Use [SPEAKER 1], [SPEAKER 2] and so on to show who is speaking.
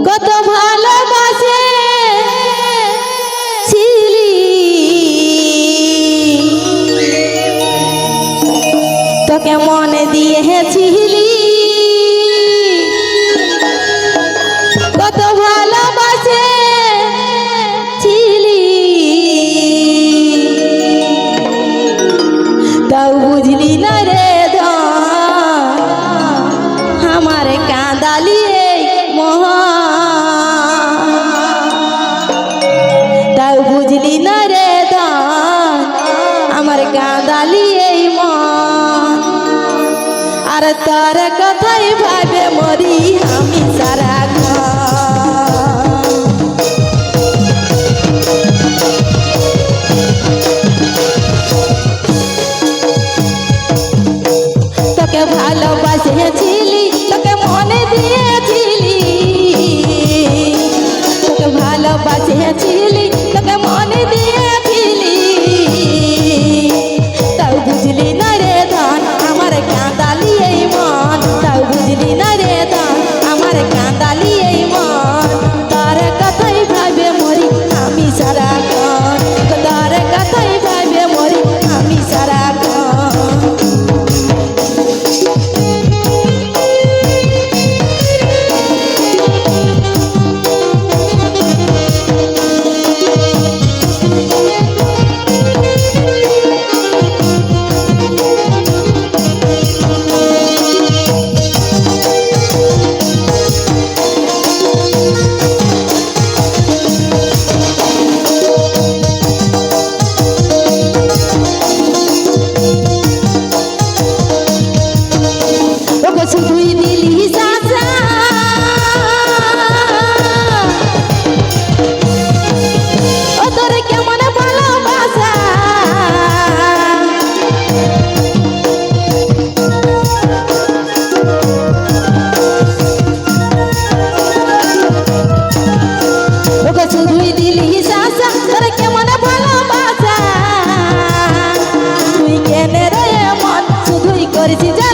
[SPEAKER 1] কত ভালোবাসে ছিলি তোকে মনে দিয়েছিলি কত ভালোবাসে ছিলি তাও বুঝলি না রে আমার কাঁদালি তাও বুঝলি না রে আমার কাঁদালি এই মন আর তার কথাই ভাবে মরি আমি সারা তোকে ভালোবাসেছিলি তোকে মনে দিয়েছিলি তোকে ভালোবাসেছিলি তোকে মনে দিয়েছিলি তাও বুঝলি না রে ধন আমার কাঁদালি এই মন তাও বুঝলি না রে ধন আমার কাঁদালি এই মন তার কথাই ভাবে মরি আমি সারাক্ষণ তার কথাই ভাবে মরি আমি সারাক্ষণ শুধুই দিলি সাজা ও তোর কেমন ভালোবাসা ওকে শুধুই দিলি সাজা তোর কেমন ভালোবাসা তুই কেন রে মন শুধুই করেছিস